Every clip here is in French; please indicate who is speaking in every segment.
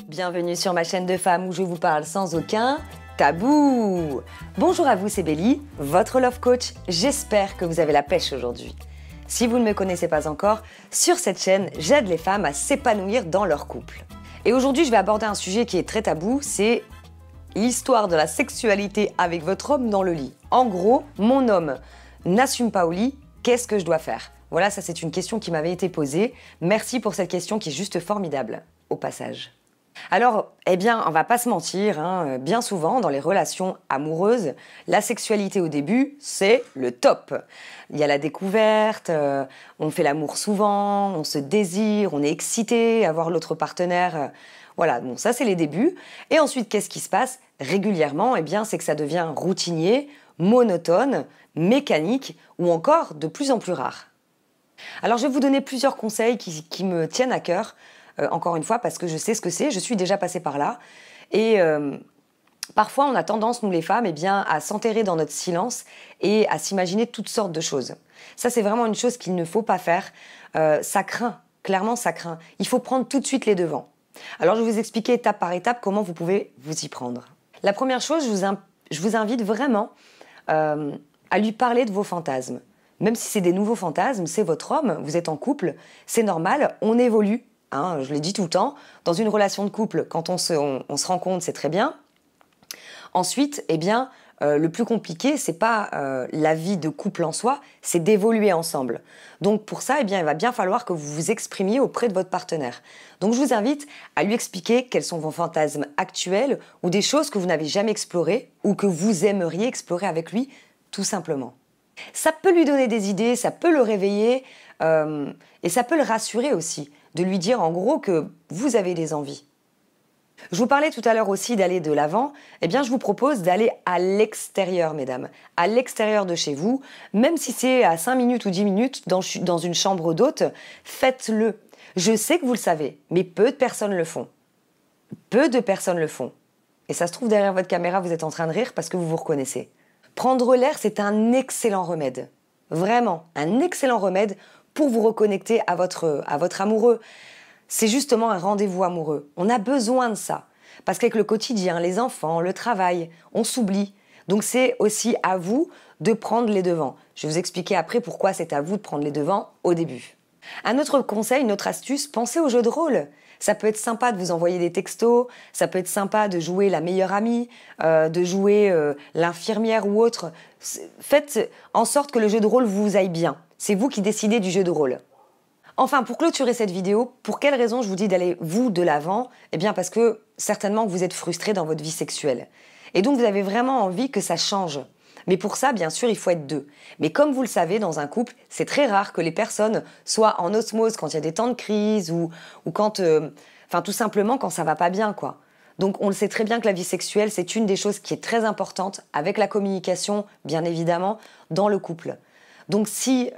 Speaker 1: Bienvenue sur ma chaîne de femmes où je vous parle sans aucun tabou. Bonjour à vous, c'est Bélie, votre love coach. J'espère que vous avez la pêche aujourd'hui. Si vous ne me connaissez pas encore, sur cette chaîne, j'aide les femmes à s'épanouir dans leur couple. Et aujourd'hui, je vais aborder un sujet qui est très tabou, c'est l'histoire de la sexualité avec votre homme dans le lit. En gros, mon homme n'assume pas au lit, qu'est-ce que je dois faire? Voilà, ça c'est une question qui m'avait été posée. Merci pour cette question qui est juste formidable, au passage. Alors, on va pas se mentir, bien souvent dans les relations amoureuses, la sexualité au début, c'est le top. Il y a la découverte, on fait l'amour souvent, on se désire, on est excité à voir l'autre partenaire. Voilà, bon, ça c'est les débuts. Et ensuite, qu'est-ce qui se passe régulièrement? C'est que ça devient routinier, monotone, mécanique ou encore de plus en plus rare. Alors, je vais vous donner plusieurs conseils qui me tiennent à cœur. Encore une fois, parce que je sais ce que c'est, je suis déjà passée par là. Et parfois, on a tendance, nous les femmes, à s'enterrer dans notre silence et à s'imaginer toutes sortes de choses. Ça, c'est vraiment une chose qu'il ne faut pas faire. Ça craint, clairement, ça craint. Il faut prendre tout de suite les devants. Alors, je vais vous expliquer étape par étape comment vous pouvez vous y prendre. La première chose, je vous invite vraiment à lui parler de vos fantasmes. Même si c'est des nouveaux fantasmes, c'est votre homme, vous êtes en couple, c'est normal, on évolue. Je l'ai dit tout le temps, dans une relation de couple, quand on se rend compte, c'est très bien. Ensuite, le plus compliqué, c'est pas la vie de couple en soi, c'est d'évoluer ensemble. Donc pour ça, il va bien falloir que vous vous exprimiez auprès de votre partenaire. Donc je vous invite à lui expliquer quels sont vos fantasmes actuels ou des choses que vous n'avez jamais explorées ou que vous aimeriez explorer avec lui, tout simplement. Ça peut lui donner des idées, ça peut le réveiller et ça peut le rassurer aussi. De lui dire en gros que vous avez des envies. Je vous parlais tout à l'heure aussi d'aller de l'avant. Je vous propose d'aller à l'extérieur, mesdames. À l'extérieur de chez vous, même si c'est à 5 minutes ou 10 minutes dans une chambre d'hôte, faites-le. Je sais que vous le savez, mais peu de personnes le font. Peu de personnes le font. Et ça se trouve derrière votre caméra, vous êtes en train de rire parce que vous vous reconnaissez. Prendre l'air, c'est un excellent remède. Vraiment, un excellent remède pour vous reconnecter à votre amoureux. C'est justement un rendez-vous amoureux. On a besoin de ça. Parce qu'avec le quotidien, les enfants, le travail, on s'oublie. Donc c'est aussi à vous de prendre les devants. Je vais vous expliquer après pourquoi c'est à vous de prendre les devants au début. Un autre conseil, une autre astuce, pensez au jeu de rôle. Ça peut être sympa de vous envoyer des textos, ça peut être sympa de jouer la meilleure amie, de jouer l'infirmière ou autre. Faites en sorte que le jeu de rôle vous aille bien. C'est vous qui décidez du jeu de rôle. Enfin, pour clôturer cette vidéo, pour quelle raison je vous dis d'aller vous de l'avant? Parce que certainement vous êtes frustré dans votre vie sexuelle. Et donc vous avez vraiment envie que ça change. Mais pour ça, bien sûr, il faut être deux. Mais comme vous le savez, dans un couple, c'est très rare que les personnes soient en osmose quand il y a des temps de crise ou quand, tout simplement quand ça va pas bien, quoi. Donc on le sait très bien que la vie sexuelle, c'est une des choses qui est très importante avec la communication, bien évidemment, dans le couple. Donc si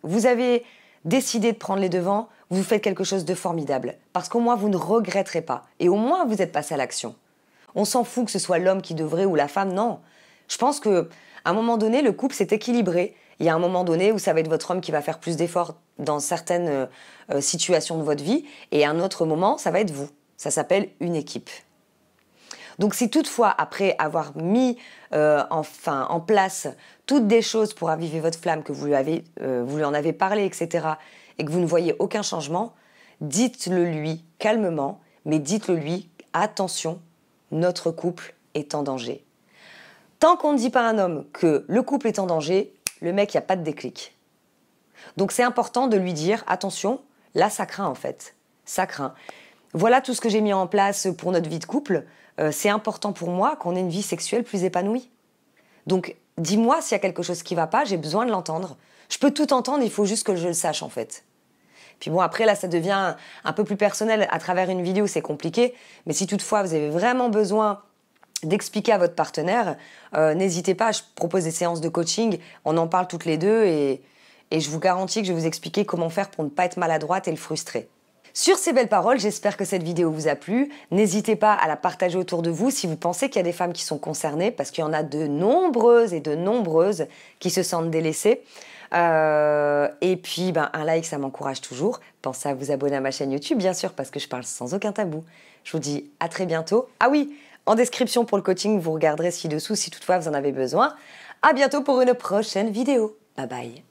Speaker 1: vous avez décidé de prendre les devants, vous faites quelque chose de formidable. Parce qu'au moins, vous ne regretterez pas. Et au moins, vous êtes passé à l'action. On s'en fout que ce soit l'homme qui devrait ou la femme, non. Je pense qu'à un moment donné, le couple s'est équilibré. Il y a un moment donné où ça va être votre homme qui va faire plus d'efforts dans certaines situations de votre vie. Et à un autre moment, ça va être vous. Ça s'appelle une équipe. Donc si toutefois, après avoir mis en place toutes des choses pour aviver votre flamme, que vous lui en avez parlé, etc., et que vous ne voyez aucun changement, dites-le lui calmement, mais dites-le lui, attention, notre couple est en danger. Tant qu'on ne dit pas à un homme que le couple est en danger, le mec, il n'y a pas de déclic. Donc c'est important de lui dire, attention, là ça craint en fait, ça craint. Voilà tout ce que j'ai mis en place pour notre vie de couple. C'est important pour moi qu'on ait une vie sexuelle plus épanouie. Donc, dis-moi s'il y a quelque chose qui ne va pas, j'ai besoin de l'entendre. Je peux tout entendre, il faut juste que je le sache, en fait. Puis bon, après, là, ça devient un peu plus personnel. À travers une vidéo, c'est compliqué. Mais si toutefois, vous avez vraiment besoin d'expliquer à votre partenaire, n'hésitez pas, je propose des séances de coaching. On en parle toutes les deux et je vous garantis que je vais vous expliquer comment faire pour ne pas être maladroite et le frustrer. Sur ces belles paroles, j'espère que cette vidéo vous a plu. N'hésitez pas à la partager autour de vous si vous pensez qu'il y a des femmes qui sont concernées, parce qu'il y en a de nombreuses et de nombreuses qui se sentent délaissées. Et puis, un like, ça m'encourage toujours. Pensez à vous abonner à ma chaîne YouTube, bien sûr, parce que je parle sans aucun tabou. Je vous dis à très bientôt. Ah oui, en description pour le coaching, vous regarderez ci-dessous si toutefois vous en avez besoin. À bientôt pour une prochaine vidéo. Bye bye.